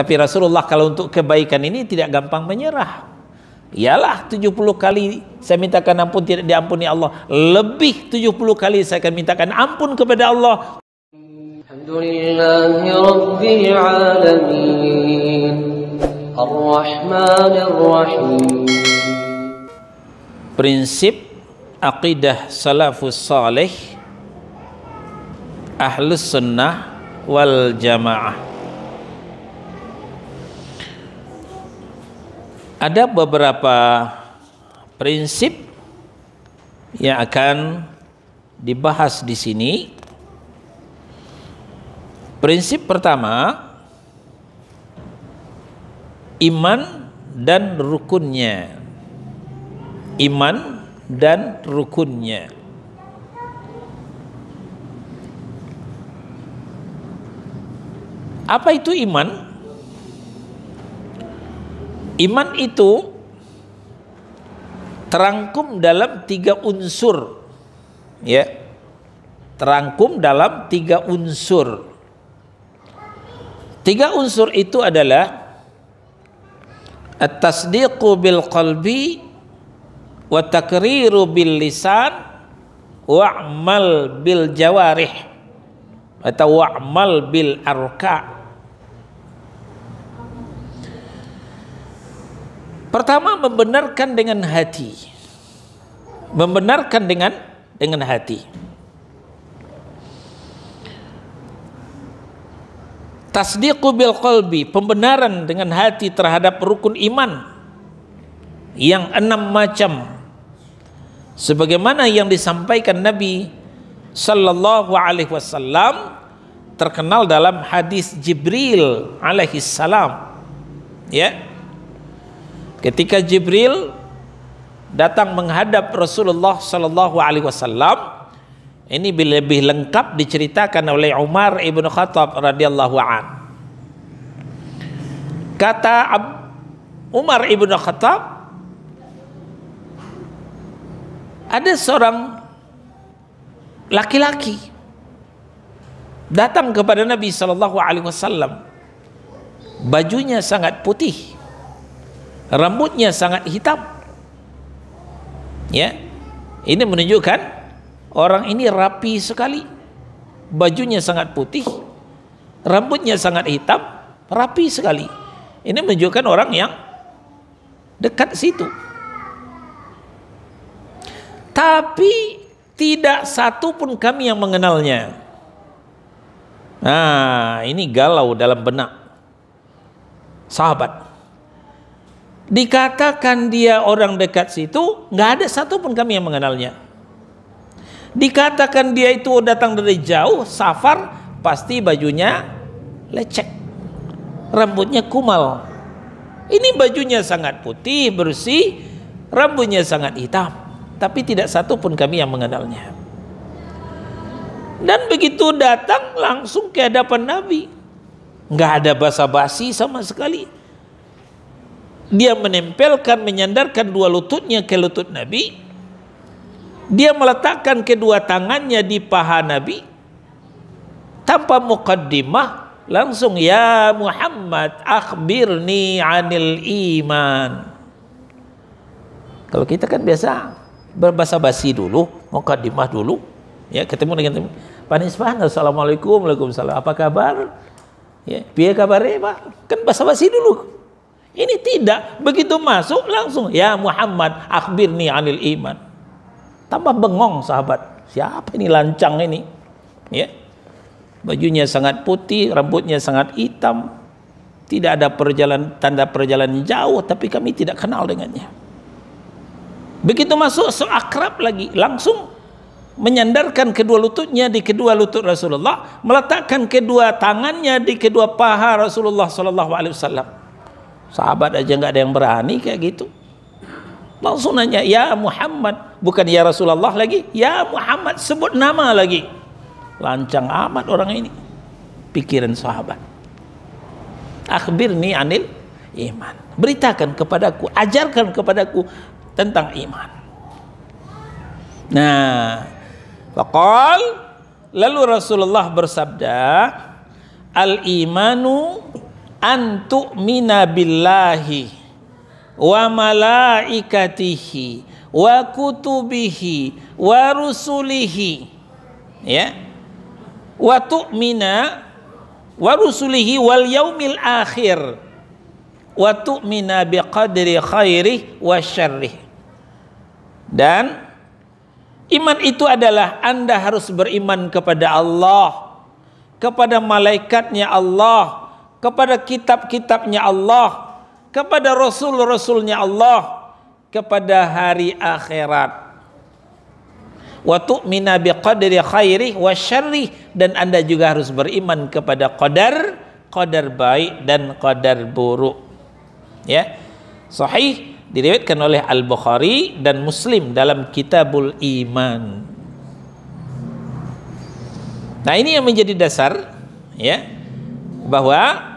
Tapi Rasulullah kalau untuk kebaikan ini tidak gampang menyerah. Ialah 70 kali saya mintakan ampun tidak diampuni Allah, lebih 70 kali saya akan mintakan ampun kepada Allah. Alhamdulillahi Rabbil Alamin Ar-Rahmanir Rahim. Prinsip aqidah salafus salih ahlus sunnah wal jamaah. Ada beberapa prinsip yang akan dibahas di sini. Prinsip pertama, iman dan rukunnya. Iman dan rukunnya. Apa itu iman? Iman itu terangkum dalam 3 unsur, ya, terangkum dalam 3 unsur. 3 unsur itu adalah at-tasdiqu bil qalbi wa takriru bil lisan wa'mal bil jawarih atau wa'mal bil arka'. Pertama, membenarkan dengan hati. Membenarkan dengan hati. Tasdiqu bil qalbi, pembenaran dengan hati terhadap rukun iman yang 6 macam. Sebagaimana yang disampaikan Nabi sallallahu alaihi wasallam, terkenal dalam hadis Jibril alaihi salam. Ya. Ketika Jibril datang menghadap Rasulullah sallallahu alaihi wasallam, ini lebih lengkap diceritakan oleh Umar ibn Khattab radhiyallahu an. Kata Umar ibn Khattab, ada seorang laki-laki datang kepada Nabi sallallahu alaihi wasallam. Bajunya sangat putih, rambutnya sangat hitam. Ya, ini menunjukkan orang ini rapi sekali. Bajunya sangat putih, rambutnya sangat hitam, rapi sekali. Ini menunjukkan orang yang dekat situ. Tapi tidak satu pun kami yang mengenalnya. Nah, ini galau dalam benak sahabat. Dikatakan dia orang dekat situ, nggak ada satu pun kami yang mengenalnya. Dikatakan dia itu datang dari jauh, safar, pasti bajunya lecek, rambutnya kumal. Ini bajunya sangat putih, bersih, rambutnya sangat hitam, tapi tidak satu pun kami yang mengenalnya. Dan begitu datang langsung ke hadapan Nabi, nggak ada basa-basi sama sekali. Dia menempelkan, menyandarkan 2 lututnya ke lutut Nabi. Dia meletakkan kedua tangannya di paha Nabi. Tanpa muqaddimah, langsung, ya Muhammad, akhbirni anil iman. Kalau kita kan biasa berbasa-basi dulu, muqaddimah dulu. Ya, ketemu dengan Pak Nisbah, assalamualaikum, waalaikumsalam, apa kabar? Ya, piye kabare, Pak? Kan basa-basi dulu. Ini tidak, begitu masuk langsung, ya Muhammad, akhbirni anil iman. Tambah bengong sahabat, siapa ini lancang ini? Ya, bajunya sangat putih, rambutnya sangat hitam, tidak ada tanda perjalanan jauh, tapi kami tidak kenal dengannya. Begitu masuk, seakrab lagi, langsung menyandarkan kedua lututnya di kedua lutut Rasulullah, meletakkan kedua tangannya di kedua paha Rasulullah sallallahu alaihi wasallam. Sahabat aja nggak ada yang berani kayak gitu. Langsung nanya, ya Muhammad, bukan ya Rasulullah lagi, ya Muhammad, sebut nama lagi. Lancang amat orang ini. Pikiran sahabat. Akhbirni anil iman. Beritakan kepadaku, ajarkan kepadaku tentang iman. Nah, faqal, lalu Rasulullah bersabda, al-imanu antu'mina billahi wa malaikatihi wa kutubihi wa rusulihi, ya, wa tu'mina wa rusulihi wal yaumil akhir wa tu'mina biqadri khairih wa syarrih. Dan iman itu adalah Anda harus beriman kepada Allah, kepada malaikatnya Allah, kepada kitab-kitabnya Allah, kepada rasul-rasulnya Allah, kepada hari akhirat. Wa tu'mina biqadri khairih wa syarrih, dan Anda juga harus beriman kepada qadar baik dan qadar buruk. Ya. Sahih diriwayatkan oleh Al-Bukhari dan Muslim dalam Kitabul Iman. Nah, ini yang menjadi dasar, ya, bahwa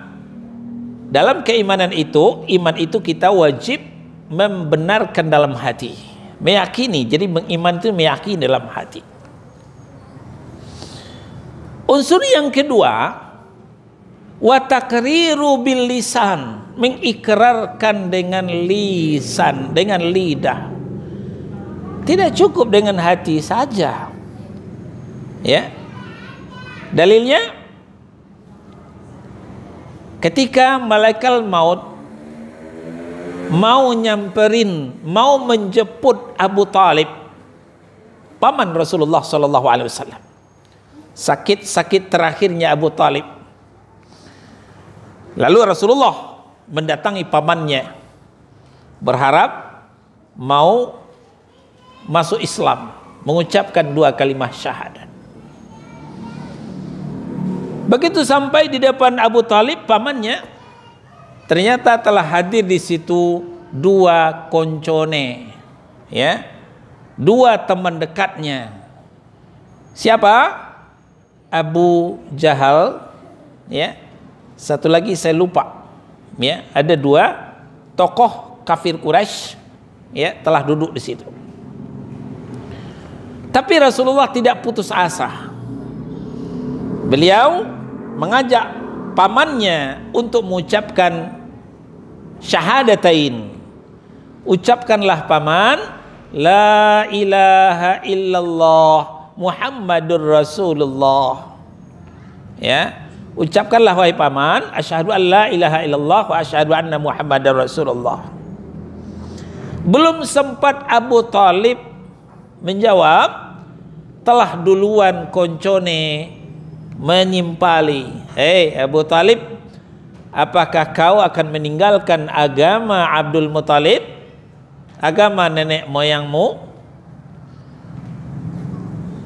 dalam keimanan itu, iman itu kita wajib membenarkan dalam hati, meyakini. Jadi mengiman itu meyakini dalam hati. Unsur yang kedua, wa takriru bil lisan, mengikrarkan dengan lisan, dengan lidah. Tidak cukup dengan hati saja. Ya. Dalilnya ketika malaikat maut mau nyamperin, mau menjemput Abu Talib, paman Rasulullah sallallahu alaihi wasallam. Sakit terakhirnya Abu Talib. Lalu Rasulullah mendatangi pamannya, berharap mau masuk Islam, mengucapkan 2 kalimat syahadat. Begitu sampai di depan Abu Talib, pamannya, ternyata telah hadir di situ 2 koncone, ya, 2 teman dekatnya. Siapa? Abu Jahal, ya. Satu lagi saya lupa, ya. Ada 2 tokoh kafir Quraisy, ya, telah duduk di situ. Tapi Rasulullah tidak putus asa. Beliau mengajak pamannya untuk mengucapkan syahadatain. Ucapkanlah paman, la ilaha illallah Muhammadur Rasulullah. Ya, ucapkanlah wahai paman, asyhadu an la ilaha illallah wa asyhadu anna Muhammadar Rasulullah. Belum sempat Abu Talib menjawab, telah duluan koncone menyimpali. Hei Abu Talib, apakah kau akan meninggalkan agama Abdul Muthalib, agama nenek moyangmu?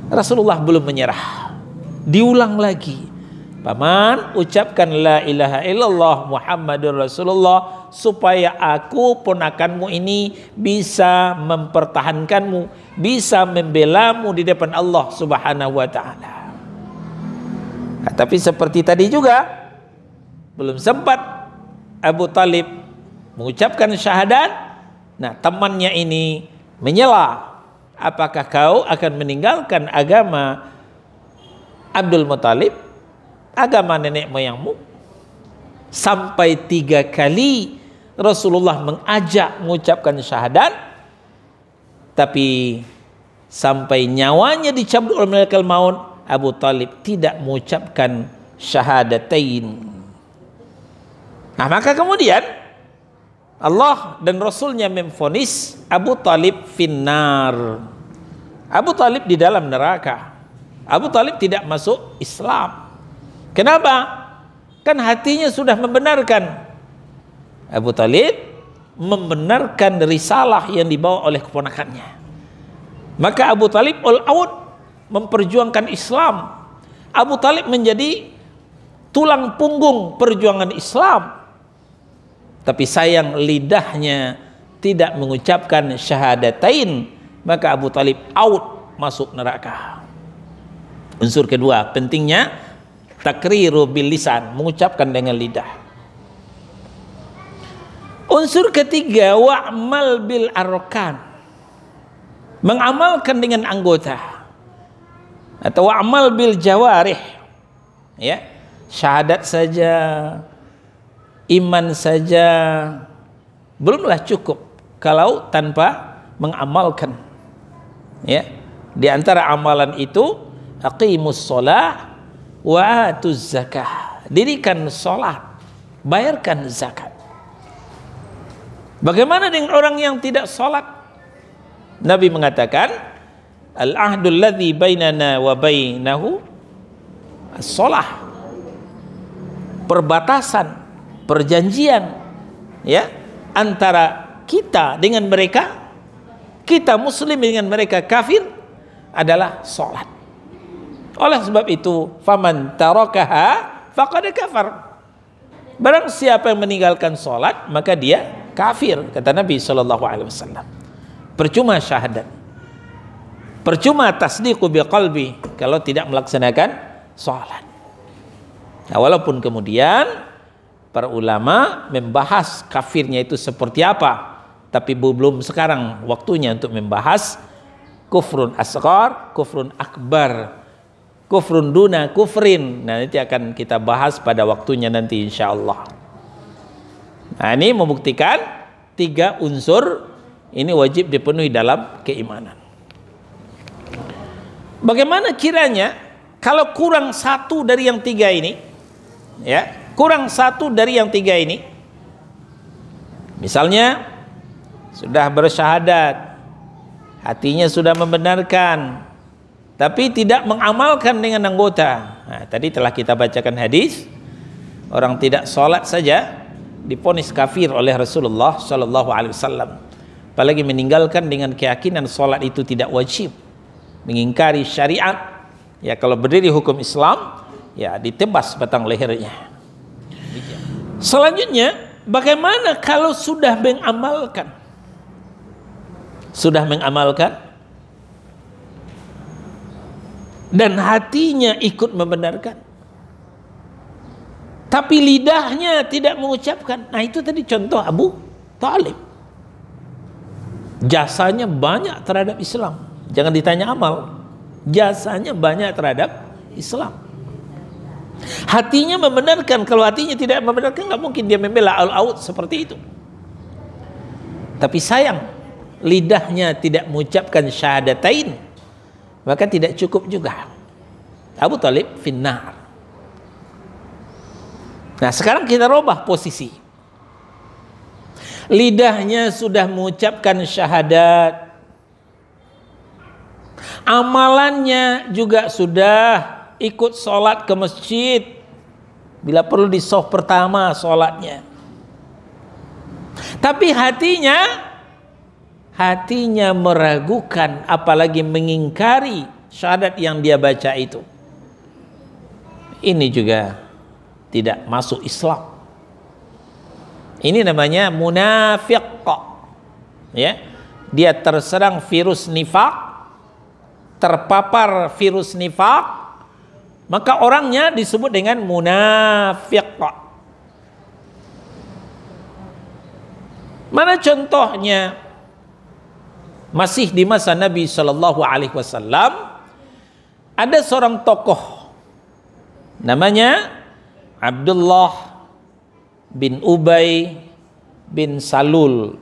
Rasulullah belum menyerah. Diulang lagi, paman, ucapkan la ilaha illallah Muhammadur Rasulullah, supaya aku ponakanmu ini bisa mempertahankanmu, bisa membelamu di depan Allah Subhanahu wa ta'ala. Nah, tapi seperti tadi juga, belum sempat Abu Talib mengucapkan syahadat, nah temannya ini menyela, apakah kau akan meninggalkan agama Abdul Muthalib, agama nenek moyangmu? Sampai 3 kali Rasulullah mengajak mengucapkan syahadat, tapi sampai nyawanya dicabut oleh malaikat maut, Abu Talib tidak mengucapkan syahadatain. Nah, maka kemudian Allah dan Rasulnya memvonis Abu Talib finnar. Abu Talib di dalam neraka. Abu Talib tidak masuk Islam. Kenapa? Kan hatinya sudah membenarkan. Abu Talib membenarkan risalah yang dibawa oleh keponakannya. Maka Abu Talib all-out memperjuangkan Islam. Abu Talib menjadi tulang punggung perjuangan Islam. Tapi sayang lidahnya tidak mengucapkan syahadatain, maka Abu Talib out, masuk neraka. Unsur kedua, pentingnya takriru bil lisan, mengucapkan dengan lidah. Unsur ketiga, wa'mal bil arkan, mengamalkan dengan anggota. Atau wa'mal bil jawarih, ya, syahadat saja iman saja belumlah cukup kalau tanpa mengamalkan. Ya, di antara amalan itu aqimus shalah wa atuz zakah. Dirikan salat, bayarkan zakat. Bagaimana dengan orang yang tidak salat? Nabi mengatakan, al-ahdul ladzi bainana wa bainahu as-shalah. Perbatasan, perjanjian, ya, antara kita dengan mereka, kita muslim dengan mereka kafir, adalah salat. Oleh sebab itu, faman tarakaha faqad kafar. Barang siapa yang meninggalkan salat, maka dia kafir, kata Nabi SAW. Percuma syahadat, percuma tasdiqu biqalbi kalau tidak melaksanakan salat. Nah, walaupun kemudian para ulama membahas kafirnya itu seperti apa, tapi belum sekarang waktunya untuk membahas kufrun asghar, kufrun akbar, kufrun duna kufrin. Nah, nanti akan kita bahas pada waktunya nanti insyaallah. Nah, ini membuktikan 3 unsur ini wajib dipenuhi dalam keimanan. Bagaimana kiranya kalau kurang 1 dari yang 3 ini, ya, kurang 1 dari yang 3 ini, misalnya sudah bersyahadat, hatinya sudah membenarkan, tapi tidak mengamalkan dengan anggota. Nah, tadi telah kita bacakan hadis, orang tidak sholat saja divonis kafir oleh Rasulullah SAW. Apalagi meninggalkan dengan keyakinan sholat itu tidak wajib, mengingkari syariat. Ya, kalau berdiri hukum Islam, ya ditebas batang lehernya. Selanjutnya, bagaimana kalau sudah mengamalkan? Sudah mengamalkan dan hatinya ikut membenarkan, tapi lidahnya tidak mengucapkan. Nah, itu tadi contoh Abu Thalib. Jasanya banyak terhadap Islam. Jangan ditanya amal, jasanya banyak terhadap Islam. Hatinya membenarkan. Kalau hatinya tidak membenarkan, nggak mungkin dia membela al-aud seperti itu. Tapi sayang, lidahnya tidak mengucapkan syahadatain, maka tidak cukup juga. Abu Thalib finnar. Nah, sekarang kita rubah posisi. Lidahnya sudah mengucapkan syahadat, amalannya juga sudah ikut sholat ke masjid, bila perlu di shaf pertama sholatnya, tapi hatinya meragukan, apalagi mengingkari syahadat yang dia baca itu. Ini juga tidak masuk Islam. Ini namanya munafiq. Ya, dia terserang virus nifak, terpapar virus nifak, maka orangnya disebut dengan munafiq. Mana contohnya? Masih di masa Nabi SAW, ada seorang tokoh namanya Abdullah bin Ubay bin Salul.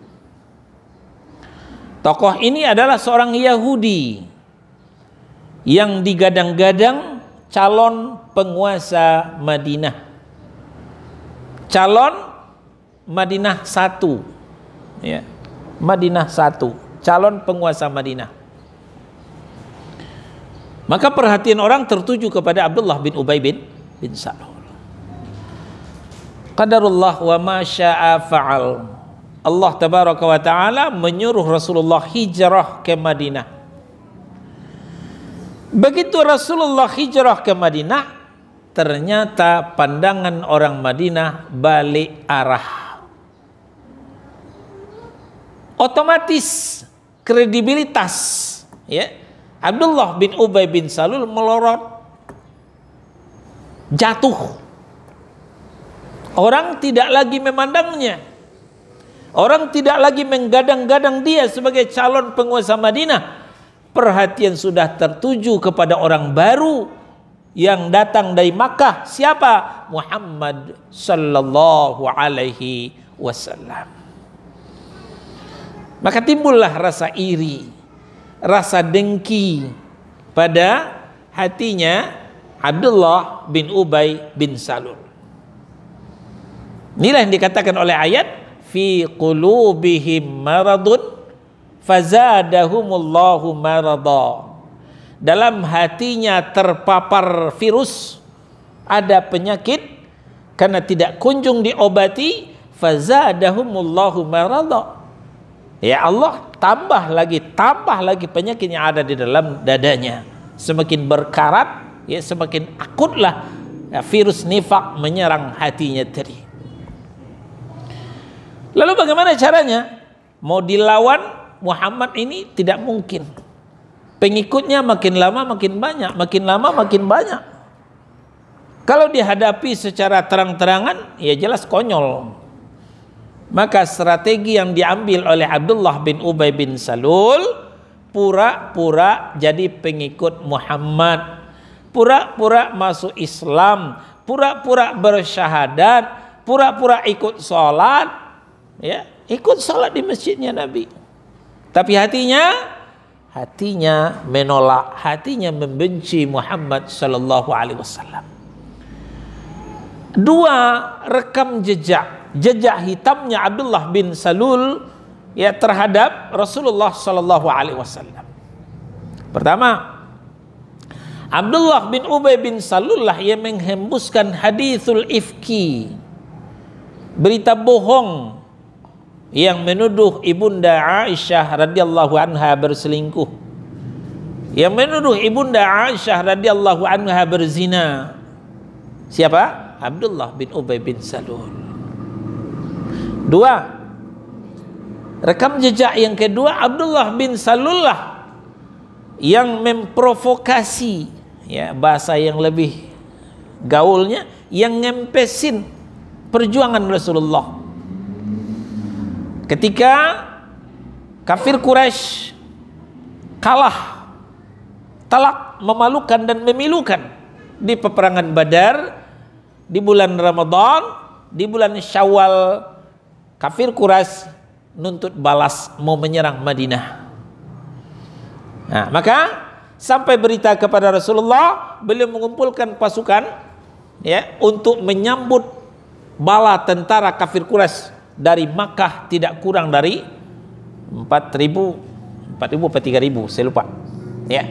Tokoh ini adalah seorang Yahudi yang digadang-gadang calon penguasa Madinah, calon Madinah 1, ya, Madinah 1, calon penguasa Madinah. Maka perhatian orang tertuju kepada Abdullah bin Ubay bin Salul. Qadarullah wa ma syaa fa'al. Allah tabaraka wa ta'ala menyuruh Rasulullah hijrah ke Madinah. Begitu Rasulullah hijrah ke Madinah, ternyata pandangan orang Madinah balik arah. Otomatis kredibilitas, ya, Abdullah bin Ubay bin Salul melorot, jatuh. Orang tidak lagi memandangnya, orang tidak lagi menggadang-gadang dia sebagai calon penguasa Madinah. Perhatian sudah tertuju kepada orang baru yang datang dari Makkah. Siapa? Muhammad sallallahu alaihi wasallam. Maka timbullah rasa iri, rasa dengki pada hatinya Abdullah bin Ubay bin Salul. Inilah yang dikatakan oleh ayat fi qulubihim maradun fazadahumullahu marada. Dalam hatinya terpapar virus, ada penyakit karena tidak kunjung diobati, fazadahumullahu marada. Ya Allah tambah lagi penyakit yang ada di dalam dadanya. Semakin berkarat, ya semakin akutlah ya, virus nifak menyerang hatinya tadi. Lalu bagaimana caranya? Mau dilawan Muhammad ini tidak mungkin. Pengikutnya makin lama makin banyak, makin lama makin banyak. Kalau dihadapi secara terang-terangan, ya jelas konyol. Maka strategi yang diambil oleh Abdullah bin Ubay bin Salul, pura-pura jadi pengikut Muhammad, pura-pura masuk Islam, pura-pura bersyahadat, pura-pura ikut sholat, ya ikut sholat di masjidnya Nabi. Tapi hatinya menolak, hatinya membenci Muhammad sallallahu alaihi wasallam. Dua, rekam jejak hitamnya Abdullah bin Salul ya terhadap Rasulullah sallallahu alaihi wasallam. Pertama, Abdullah bin Ubay bin Salul lah yang menghembuskan hadithul ifki, berita bohong yang menuduh ibunda Aisyah radhiyallahu anha berselingkuh, yang menuduh ibunda Aisyah radhiyallahu anha berzina. Siapa? Abdullah bin Ubay bin Salul. Dua, rekam jejak yang kedua, Abdullah bin Salul lah yang memprovokasi, ya bahasa yang lebih gaulnya, yang ngempesin perjuangan Rasulullah. Ketika kafir Quraisy kalah telak, memalukan dan memilukan di peperangan Badar di bulan Ramadan, di bulan Syawal, kafir Quraisy nuntut balas mau menyerang Madinah. Nah, maka sampai berita kepada Rasulullah, beliau mengumpulkan pasukan ya untuk menyambut bala tentara kafir Quraisy dari Makkah, tidak kurang dari 4.000 atau 3.000, saya lupa. Ya.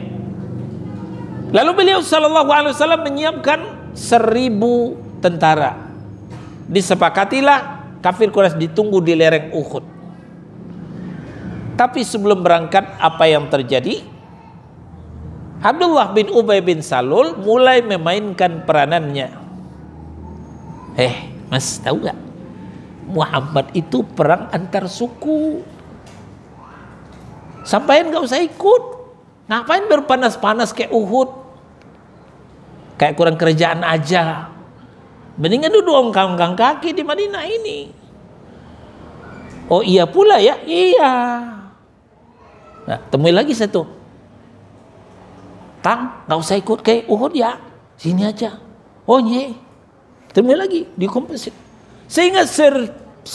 Lalu beliau sallallahu alaihi wasallam menyiapkan 1.000 tentara. Disepakatilah kafir Quraisy ditunggu di lereng Uhud. Tapi sebelum berangkat, apa yang terjadi? Abdullah bin Ubay bin Salul mulai memainkan peranannya. Mas tahu gak? Muhammad itu perang antar suku. Sampaian gak usah ikut. Ngapain berpanas-panas kayak Uhud? Kayak kurang kerjaan aja. Mendingan duduk ongkang-ongkang kaki di Madinah ini. Oh iya pula ya? Iya. Nah, temui lagi satu. Tang, gak usah ikut kayak Uhud ya. Sini aja. Oh iya. Temui lagi di komposit. Sehingga 1.000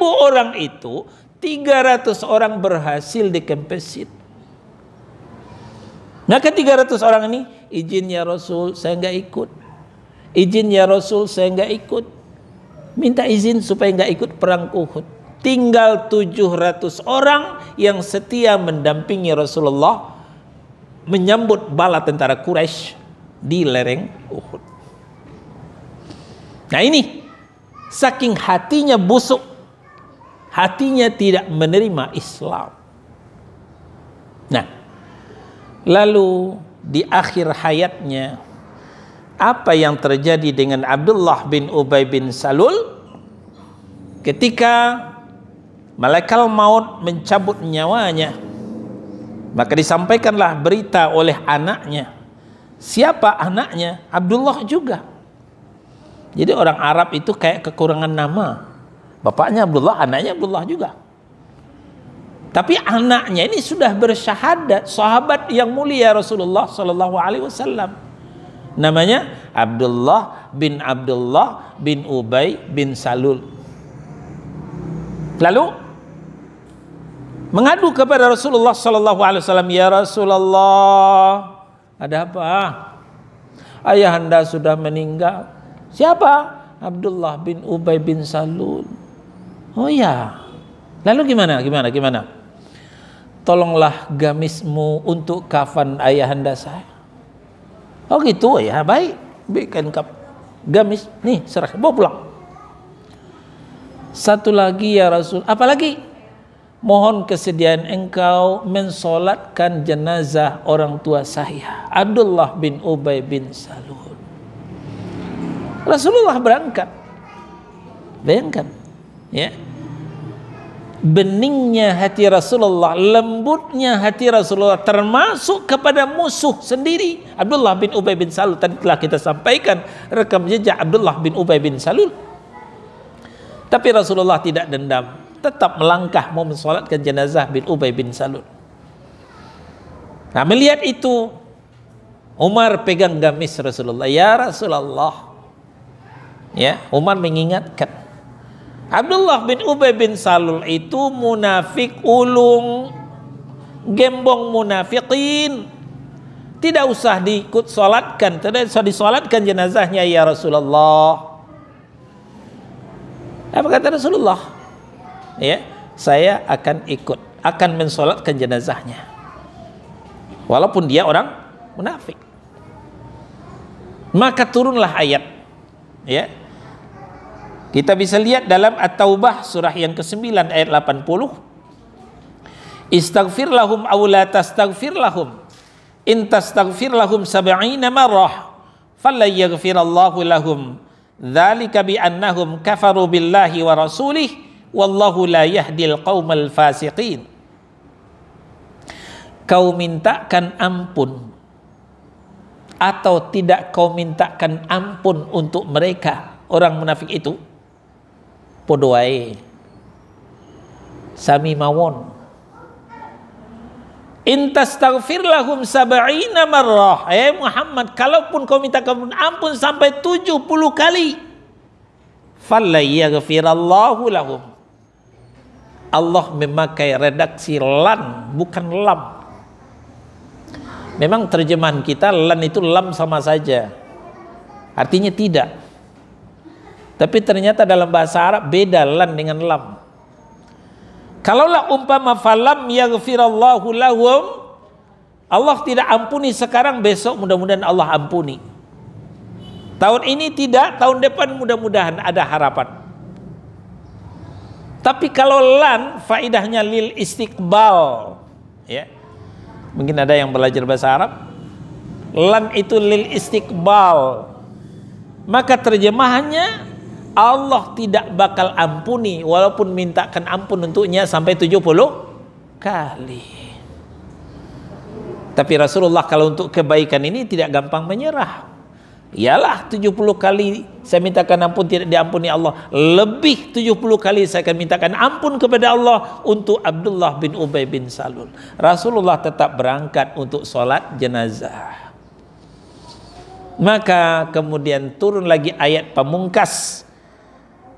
orang itu 300 orang berhasil dikempesit. Nah ke 300 orang ini, izin ya Rasul saya nggak ikut, izin ya Rasul saya nggak ikut, minta izin supaya nggak ikut perang Uhud. Tinggal 700 orang yang setia mendampingi Rasulullah menyambut bala tentara Quraisy di lereng Uhud. Nah ini saking hatinya busuk, hatinya tidak menerima Islam. Nah, lalu di akhir hayatnya, apa yang terjadi dengan Abdullah bin Ubay bin Salul? Ketika malaikat maut mencabut nyawanya, maka disampaikanlah berita oleh anaknya. Siapa anaknya? Abdullah juga. Jadi orang Arab itu kayak kekurangan nama. Bapaknya Abdullah, anaknya Abdullah juga. Tapi anaknya ini sudah bersyahadat, sahabat yang mulia Rasulullah sallallahu alaihi wasallam. Namanya Abdullah bin Ubay bin Salul. Lalu mengadu kepada Rasulullah sallallahu alaihi wasallam, "Ya Rasulullah, ada apa? Ayahanda sudah meninggal." "Siapa?" "Abdullah bin Ubay bin Salul." "Oh ya. Lalu gimana? "Tolonglah gamismu untuk kafan ayahanda saya." "Oh gitu ya, baik. Berikan gamis. Nih, serah, bawa pulang." "Satu lagi ya Rasul." "Apa lagi?" "Mohon kesediaan engkau mensolatkan jenazah orang tua saya, Abdullah bin Ubay bin Salul." Rasulullah berangkat. Bayangkan, ya, beningnya hati Rasulullah, lembutnya hati Rasulullah, termasuk kepada musuh sendiri, Abdullah bin Ubay bin Salul. Tadi telah kita sampaikan rekam jejak Abdullah bin Ubay bin Salul. Tapi Rasulullah tidak dendam, tetap melangkah mau mensolatkan jenazah bin Ubay bin Salul. Nah, melihat itu, Umar pegang gamis Rasulullah. "Ya Rasulullah," ya, Umar mengingatkan, Abdullah bin Ubay bin Salul itu munafik ulung, gembong munafikin. Tidak usah diikut solatkan, tidak usah disolatkan jenazahnya ya Rasulullah. Apa kata Rasulullah? Ya, saya akan ikut, akan mensolatkan jenazahnya, walaupun dia orang munafik. Maka turunlah ayat, ya. Kita bisa lihat dalam At-Taubah surah yang ke-9 ayat 80. "Istaghfir lahum aw la tastaghfir lahum in tastaghfir lahum 70 marrah fala yaghfirallahu lahum dzalika bi annahum kafaru billahi wa rasulih wallahu la yahdil qaumal fasiqin." Kau mintakan ampun atau tidak kau mintakan ampun untuk mereka orang munafik itu, podo wae, sami mawon. "In tastaghfir lahum 70 marrah," Muhammad, kalaupun kau minta ampun sampai 70 kali, falla yaghfirallahu lahum. Allah memakai redaksi lan, bukan lam. Memang terjemahan kita lan itu lam sama saja, artinya tidak. Tapi ternyata dalam bahasa Arab beda lan dengan lam. Kalaulah umpama falam yaghfirallahu lahum, Allah tidak ampuni sekarang, besok mudah-mudahan Allah ampuni. Tahun ini tidak, tahun depan mudah-mudahan ada harapan. Tapi kalau lan faidahnya lil istiqbal, ya. Mungkin ada yang belajar bahasa Arab. Lan itu lil istiqbal. Maka terjemahannya Allah tidak bakal ampuni walaupun mintakan ampun untuknya sampai 70 kali. Tapi Rasulullah kalau untuk kebaikan ini tidak gampang menyerah. Iyalah 70 kali saya mintakan ampun tidak diampuni Allah, lebih 70 kali saya akan mintakan ampun kepada Allah untuk Abdullah bin Ubay bin Salul. Rasulullah tetap berangkat untuk sholat jenazah. Maka kemudian turun lagi ayat pamungkas.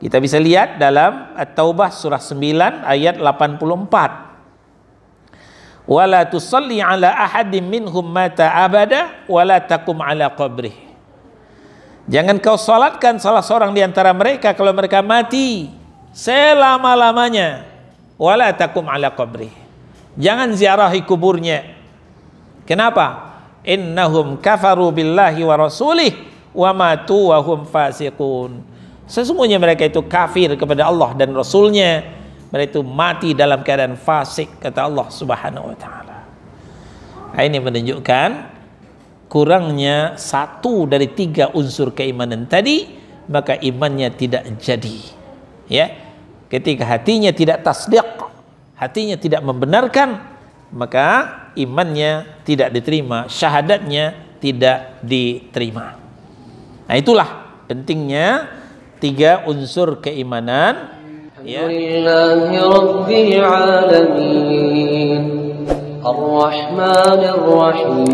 Kita bisa lihat dalam At-Taubah surah 9 ayat 84. Wala tusalli ala ahadim minhum mata abada wala taqum ala qabrih. Jangan kau salatkan salah seorang di antara mereka kalau mereka mati selama-lamanya. Wala taqum ala qabrih. Jangan ziarahi kuburnya. Kenapa? Innahum kafaru billahi wa rasulih wa matu wa hum fasiqun. Sesungguhnya mereka itu kafir kepada Allah dan Rasulnya. Mereka itu mati dalam keadaan fasik, kata Allah Subhanahu wa ta'ala. Ini menunjukkan kurangnya satu dari 3 unsur keimanan tadi, maka imannya tidak jadi. Ya, ketika hatinya tidak tasdiq, hatinya tidak membenarkan, maka imannya tidak diterima, syahadatnya tidak diterima. Nah, itulah pentingnya 3 unsur keimanan. Alhamdulillahi Rabbil Alamin Ar-Rahmanir Rahim